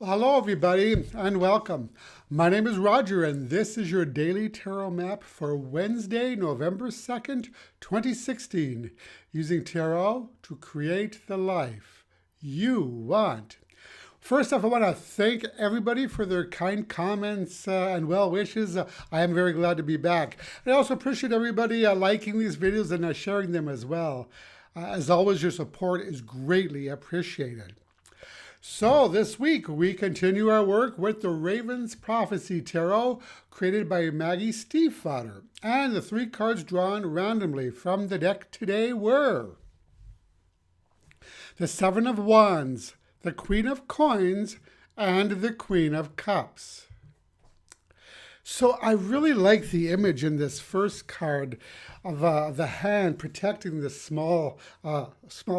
Hello, everybody, and welcome. My name is Roger, and this is your daily tarot map for Wednesday, November 2nd, 2016, using tarot to create the life you want. First off, I want to thank everybody for their kind comments and well wishes. I am very glad to be back. I also appreciate everybody liking these videos and sharing them as well. As always, your support is greatly appreciated. So this week we continue our work with the Raven's Prophecy Tarot created by Maggie Stiefvater. And the three cards drawn randomly from the deck today were the Seven of Wands, the Queen of Coins, and the Queen of Cups. So I really like the image in this first card of the hand protecting the small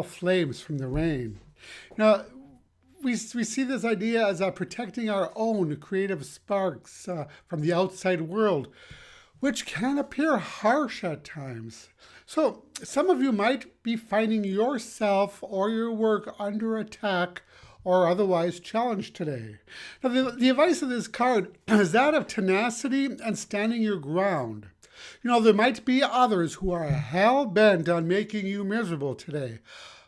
flames from the rain. Now, we see this idea as protecting our own creative sparks from the outside world, which can appear harsh at times. So some of you might be finding yourself or your work under attack or otherwise challenged today. Now, the advice of this card is that of tenacity and standing your ground. There might be others who are hell-bent on making you miserable today,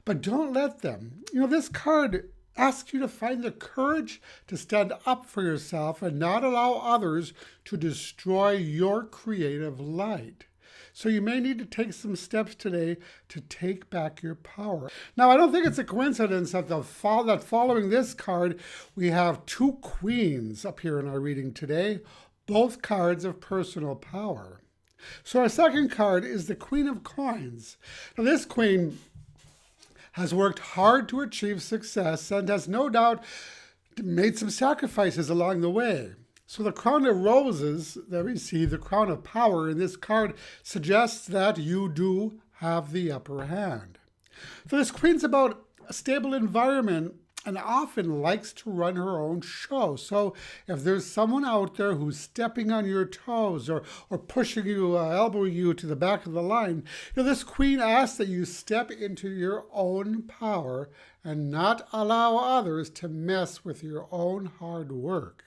but don't let them. This card asks you to find the courage to stand up for yourself and not allow others to destroy your creative light. So you may need to take some steps today to take back your power. Now, I don't think it's a coincidence that following this card, we have two queens up here in our reading today, both cards of personal power. So our second card is the Queen of Coins. Now, this queen has worked hard to achieve success and has no doubt made some sacrifices along the way. So the crown of roses that we see, the crown of power in this card, suggests that you do have the upper hand. So this queen's about a stable environment and often likes to run her own show. So if there's someone out there who's stepping on your toes or pushing you, elbowing you to the back of the line, this queen asks that you step into your own power and not allow others to mess with your own hard work.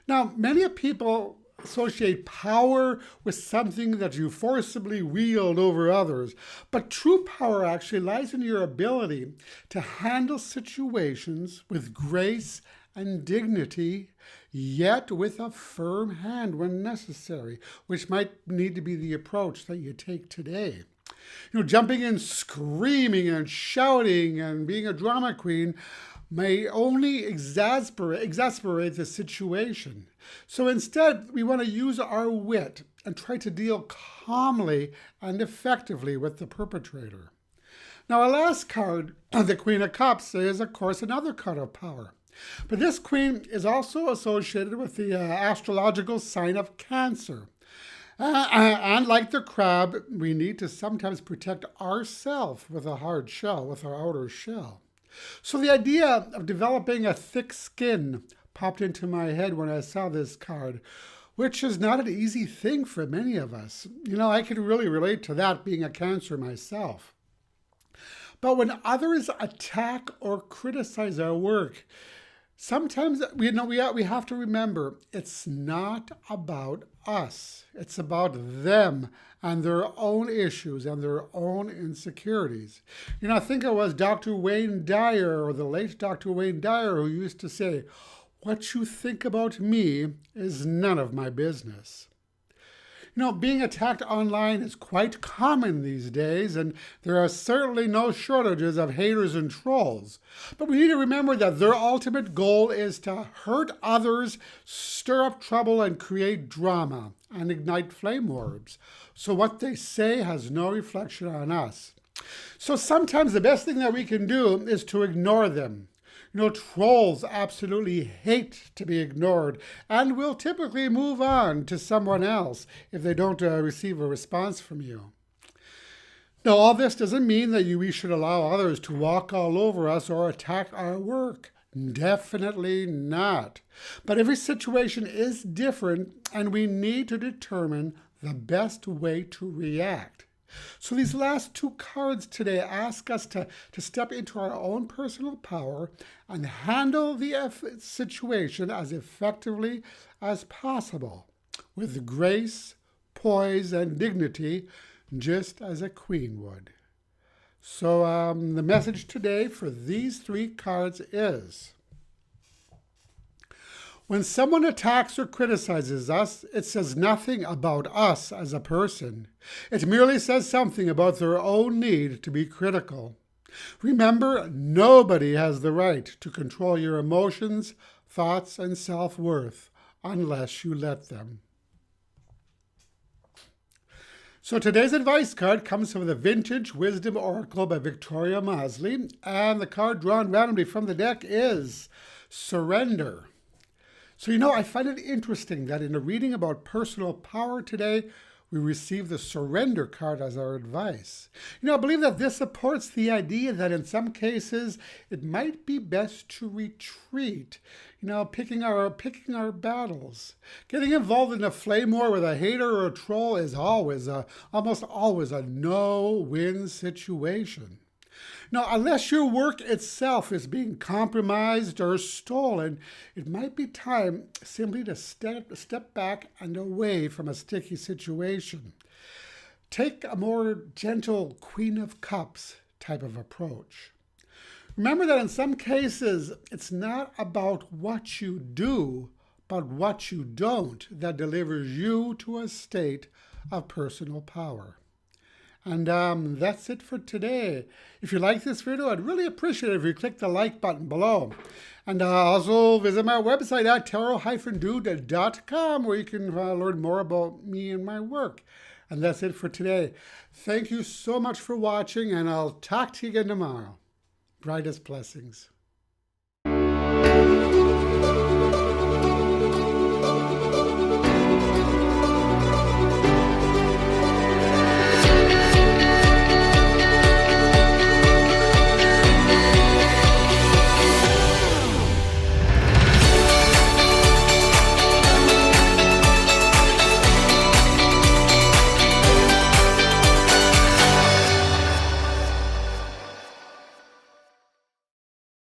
Now, many people associate power with something that you forcibly wield over others. But true power actually lies in your ability to handle situations with grace and dignity, yet with a firm hand when necessary, which might need to be the approach that you take today. Jumping in, screaming and shouting and being a drama queen may only exasperate the situation. So instead, we want to use our wit and try to deal calmly and effectively with the perpetrator. Now, our last card, the Queen of Cups, is, of course, another card of power. But this queen is also associated with the astrological sign of Cancer. And like the crab, we need to sometimes protect ourselves with a hard shell, with our outer shell. So the idea of developing a thick skin popped into my head when I saw this card, which is not an easy thing for many of us. I can really relate to that, being a Cancer myself. But when others attack or criticize our work, sometimes we have to remember it's not about us. It's about them and their own issues and their own insecurities. I think it was Dr. Wayne Dyer, or the late Dr. Wayne Dyer, who used to say, "What you think about me is none of my business." Being attacked online is quite common these days, and there are certainly no shortages of haters and trolls. But we need to remember that their ultimate goal is to hurt others, stir up trouble, and create drama, and ignite flame orbs. So what they say has no reflection on us. So sometimes the best thing that we can do is to ignore them. Trolls absolutely hate to be ignored and will typically move on to someone else if they don't receive a response from you. Now, all this doesn't mean that we should allow others to walk all over us or attack our work. Definitely not. But every situation is different, and we need to determine the best way to react. So these last two cards today ask us to step into our own personal power and handle the situation as effectively as possible, with grace, poise, and dignity, just as a queen would. So the message today for these three cards is, when someone attacks or criticizes us, it says nothing about us as a person. It merely says something about their own need to be critical. Remember, nobody has the right to control your emotions, thoughts, and self-worth unless you let them. So today's advice card comes from the Vintage Wisdom Oracle by Victoria Mosely, and the card drawn randomly from the deck is Surrender. So, I find it interesting that in a reading about personal power today, we receive the Surrender card as our advice. I believe that this supports the idea that in some cases it might be best to retreat, picking our battles. Getting involved in a flame war with a hater or a troll is almost always a no-win situation. Now, unless your work itself is being compromised or stolen, it might be time simply to step back and away from a sticky situation. Take a more gentle Queen of Cups type of approach. Remember that in some cases, it's not about what you do, but what you don't that delivers you to a state of personal power. And that's it for today. If you like this video, I'd really appreciate it if you click the like button below. And also visit my website at tarot-dude.com where you can learn more about me and my work. And that's it for today. Thank you so much for watching, and I'll talk to you again tomorrow. Brightest blessings.